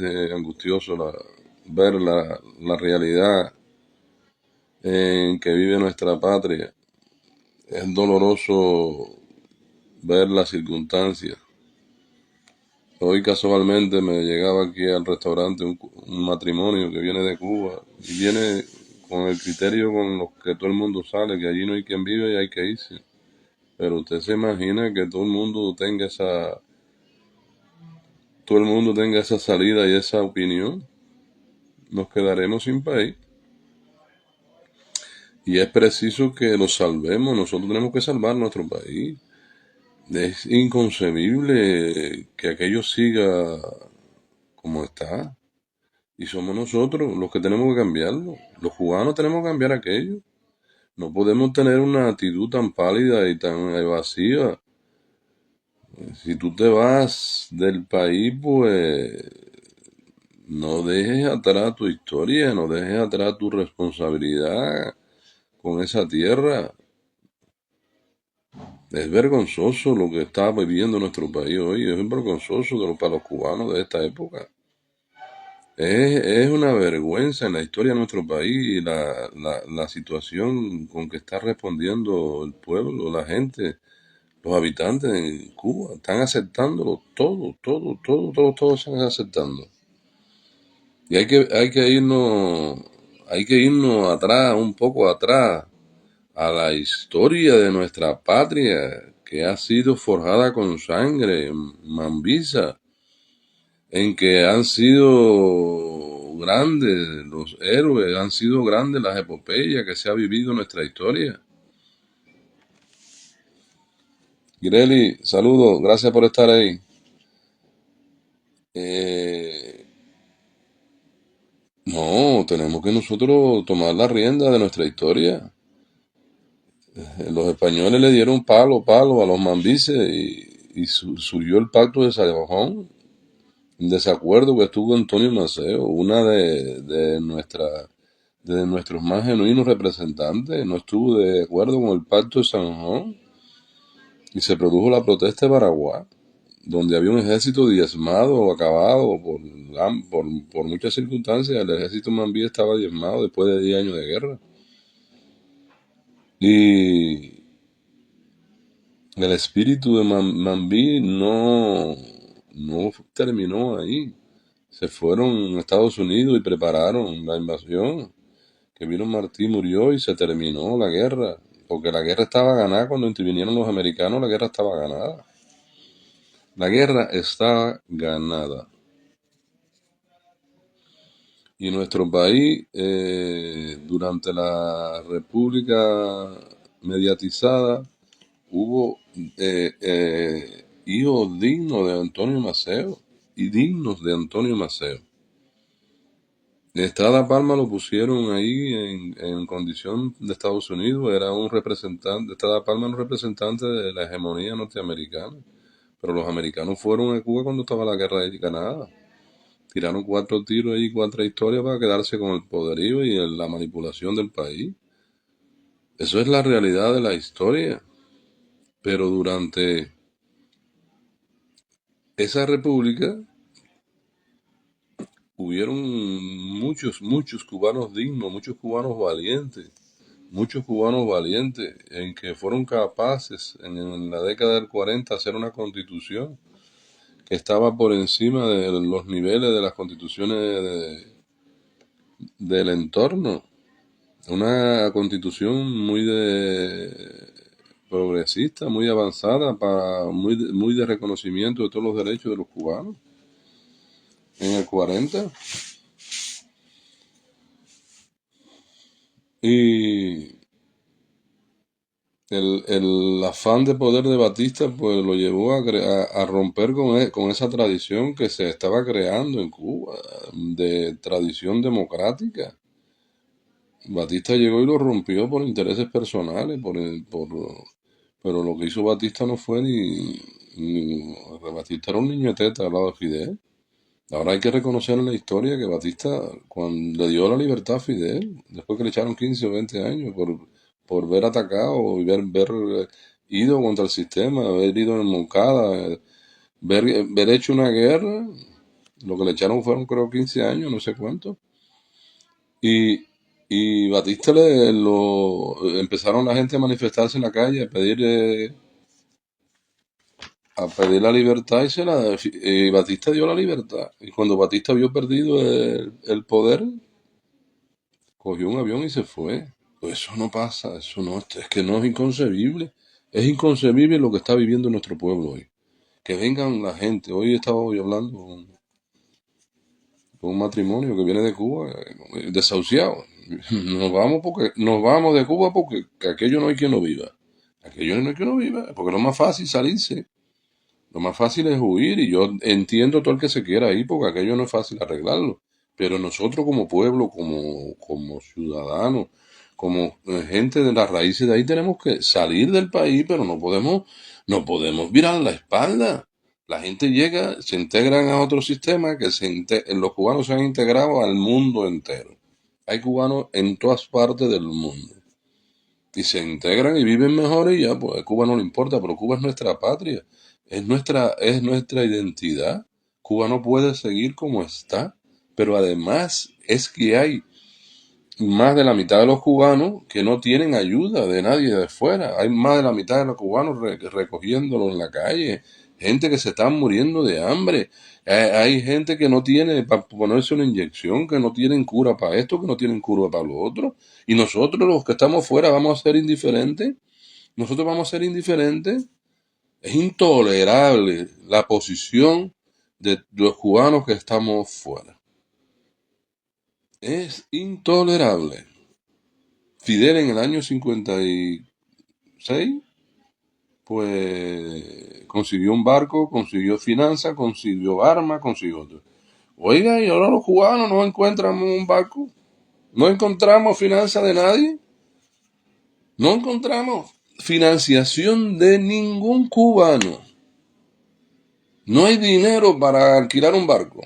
angustioso ver la realidad en que vive nuestra patria. Es doloroso ver las circunstancias. Hoy casualmente me llegaba aquí al restaurante un matrimonio que viene de Cuba y viene con el criterio con los que todo el mundo sale, que allí no hay quien vive y hay que irse. Pero usted se imagina que todo el mundo tenga esa salida y esa opinión. Nos quedaremos sin país. Y es preciso que lo salvemos. Nosotros tenemos que salvar nuestro país. Es inconcebible que aquello siga como está. Y somos nosotros los que tenemos que cambiarlo. Los cubanos tenemos que cambiar aquello. No podemos tener una actitud tan pálida y tan evasiva. Si tú te vas del país, pues no dejes atrás tu historia, no dejes atrás tu responsabilidad con esa tierra. Es vergonzoso lo que está viviendo nuestro país hoy, es vergonzoso para los cubanos de esta época. Es una vergüenza en la historia de nuestro país la situación con que está respondiendo el pueblo, la gente, los habitantes en Cuba. Están aceptándolo todo están aceptando. Y hay que irnos atrás, un poco atrás, a la historia de nuestra patria, que ha sido forjada con sangre, Mambisa, en que han sido grandes los héroes, han sido grandes las epopeyas que se ha vivido en nuestra historia. Gireli, saludos, gracias por estar ahí. Eh, no, tenemos que nosotros tomar la rienda de nuestra historia. Los españoles le dieron palo a los mambises y surgió el pacto de Salomón, en desacuerdo que estuvo Antonio Maceo, una de nuestros más genuinos representantes, no estuvo de acuerdo con el pacto de San Juan y se produjo la protesta de Paraguay, donde había un ejército diezmado o acabado por muchas circunstancias. El ejército mambí estaba diezmado después de 10 años de guerra. Y el espíritu de Mambí no terminó ahí. Se fueron a Estados Unidos y prepararon la invasión. Que vino Martí, murió y se terminó la guerra. Porque la guerra estaba ganada cuando intervinieron los americanos, la guerra estaba ganada. La guerra está ganada. Y nuestro país, durante la República mediatizada, hubo hijos dignos de Antonio Maceo y dignos de Antonio Maceo. Estrada Palma lo pusieron ahí en condición de Estados Unidos, era un representante, Estrada Palma era un representante de la hegemonía norteamericana, pero los americanos fueron a Cuba cuando estaba la guerra de Canadá, tiraron 4 tiros ahí, 4 historias para quedarse con el poderío y la manipulación del país. Eso es la realidad de la historia, pero durante esa república hubieron muchos cubanos dignos, muchos cubanos valientes en que fueron capaces en la década del 40 hacer una constitución que estaba por encima de los niveles de las constituciones del entorno. Una constitución progresista, muy avanzada, muy de reconocimiento de todos los derechos de los cubanos. En el 40. Y el afán de poder de Batista pues lo llevó a romper con esa tradición que se estaba creando en Cuba, de tradición democrática. Batista llegó y lo rompió por intereses personales, pero lo que hizo Batista no fue Batista era un niño de teta al lado de Fidel. Ahora hay que reconocer en la historia que Batista, cuando le dio la libertad a Fidel, después que le echaron 15 o 20 años por ver atacado y ver ido contra el sistema, haber ido en Moncada, ver hecho una guerra, Lo que le echaron fueron creo 15 años, no sé cuánto. Y, y Batista empezaron la gente a manifestarse en la calle, a pedir la libertad y Batista dio la libertad. Y cuando Batista vio perdido el poder, cogió un avión y se fue. Pues eso no pasa, eso no, es que no es inconcebible. Es inconcebible lo que está viviendo nuestro pueblo hoy. Que vengan la gente. Hoy estaba hoy hablando con un matrimonio que viene de Cuba, desahuciado. Nos vamos de Cuba porque aquello no hay quien lo viva. Aquello no hay quien lo viva, porque lo más fácil salirse. Lo más fácil es huir y yo entiendo todo el que se quiera ir porque aquello no es fácil arreglarlo. Pero nosotros como pueblo, como ciudadanos, como gente de las raíces de ahí tenemos que salir del país, pero no podemos virar la espalda. La gente llega, se integran a otro sistema los cubanos se han integrado al mundo entero. Hay cubanos en todas partes del mundo y se integran y viven mejor y ya, pues a Cuba no le importa, pero Cuba es nuestra patria, es nuestra identidad. Cuba no puede seguir como está, pero además es que hay más de la mitad de los cubanos que no tienen ayuda de nadie de fuera. Hay más de la mitad de los cubanos recogiéndolos en la calle. Gente que se está muriendo de hambre. Hay gente que no tiene para ponerse una inyección, que no tienen cura para esto, que no tienen cura para lo otro. Y nosotros los que estamos fuera vamos a ser indiferentes. Nosotros vamos a ser indiferentes. Es intolerable la posición de los cubanos que estamos fuera. Es intolerable. Fidel en el año 56, pues consiguió un barco, consiguió finanzas, consiguió armas, consiguió otro. Oiga, y ahora los cubanos no encuentran un barco, no encontramos finanzas de nadie, no encontramos financiación de ningún cubano. No hay dinero para alquilar un barco,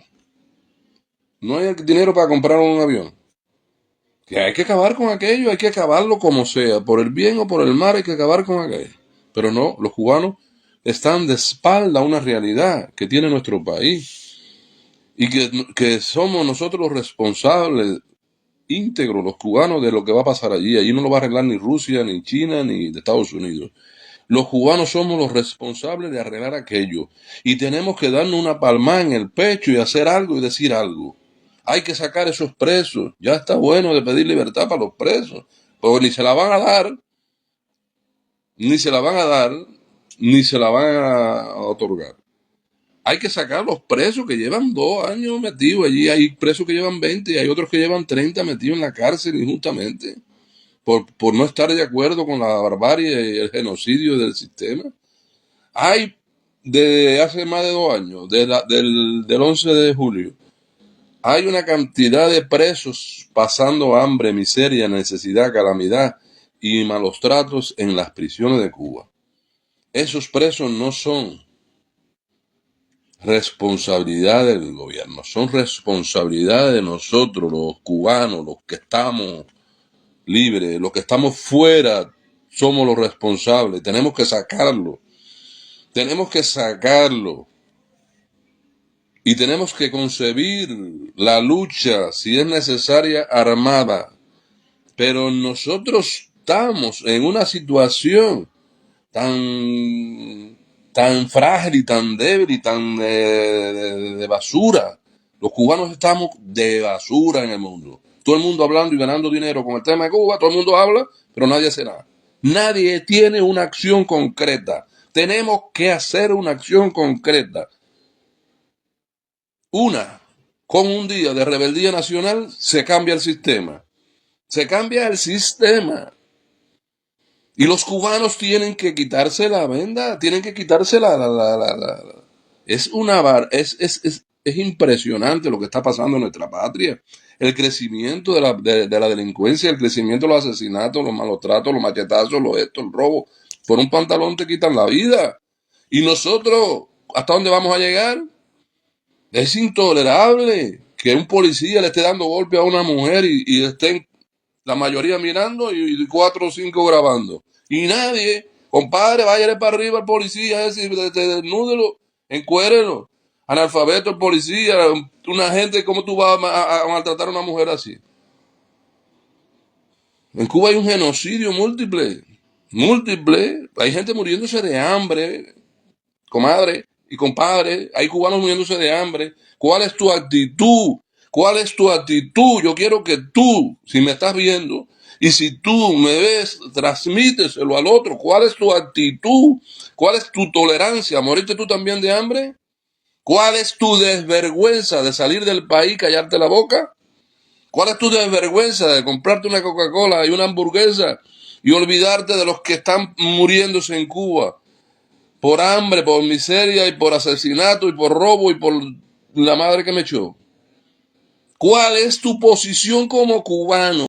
no hay dinero para comprar un avión. Que hay que acabar con aquello, hay que acabarlo como sea, por el bien o por el mal hay que acabar con aquello. Pero no, los cubanos están de espalda a una realidad que tiene nuestro país y que somos nosotros los responsables íntegros, los cubanos, de lo que va a pasar allí. Allí no lo va a arreglar ni Rusia, ni China, ni de Estados Unidos. Los cubanos somos los responsables de arreglar aquello y tenemos que darnos una palmada en el pecho y hacer algo y decir algo. Hay que sacar esos presos. Ya está bueno de pedir libertad para los presos, porque ni se la van a dar, ni se la van a dar, ni se la van a otorgar. Hay que sacar los presos que llevan 2 años metidos allí. Hay presos que llevan 20 y hay otros que llevan 30 metidos en la cárcel injustamente por no estar de acuerdo con la barbarie y el genocidio del sistema. Hay, de hace más de 2 años, del 11 de julio, hay una cantidad de presos pasando hambre, miseria, necesidad, calamidad y malos tratos en las prisiones de Cuba. Esos presos no son responsabilidad del gobierno, son responsabilidad de nosotros, los cubanos, los que estamos libres, los que estamos fuera, somos los responsables. Tenemos que sacarlo. Tenemos que sacarlo. Y tenemos que concebir la lucha, si es necesaria, armada. Pero nosotros estamos en una situación tan frágil y tan débil y tan de basura. Los cubanos estamos de basura en el mundo. Todo el mundo hablando y ganando dinero con el tema de Cuba, todo el mundo habla, pero nadie hace nada. Nadie tiene una acción concreta. Tenemos que hacer una acción concreta. Con un día de rebeldía nacional se cambia el sistema. Se cambia el sistema. Y los cubanos tienen que quitarse la venda, tienen que quitarse es impresionante lo que está pasando en nuestra patria. El crecimiento de la delincuencia, el crecimiento de los asesinatos, los malos tratos, los machetazos, el robo. Por un pantalón te quitan la vida. Y nosotros, ¿hasta dónde vamos a llegar? Es intolerable que un policía le esté dando golpe a una mujer y estén la mayoría mirando y 4 o 5 grabando. Y nadie, compadre, váyale para arriba al policía ese, desnúdelo, encuérelo. analfabeto, el policía, una gente, ¿cómo tú vas a maltratar a una mujer así? En Cuba hay un genocidio múltiple, múltiple. Hay gente muriéndose de hambre, comadre y compadre. Hay cubanos muriéndose de hambre. ¿Cuál es tu actitud? ¿Cuál es tu actitud? Yo quiero que tú, si me estás viendo, y si tú me ves, transmíteselo al otro. ¿Cuál es tu actitud? ¿Cuál es tu tolerancia? ¿Morirte tú también de hambre? ¿Cuál es tu desvergüenza de salir del país, callarte la boca? ¿Cuál es tu desvergüenza de comprarte una Coca-Cola y una hamburguesa y olvidarte de los que están muriéndose en Cuba por hambre, por miseria y por asesinato y por robo y por la madre que me echó? ¿Cuál es tu posición como cubano?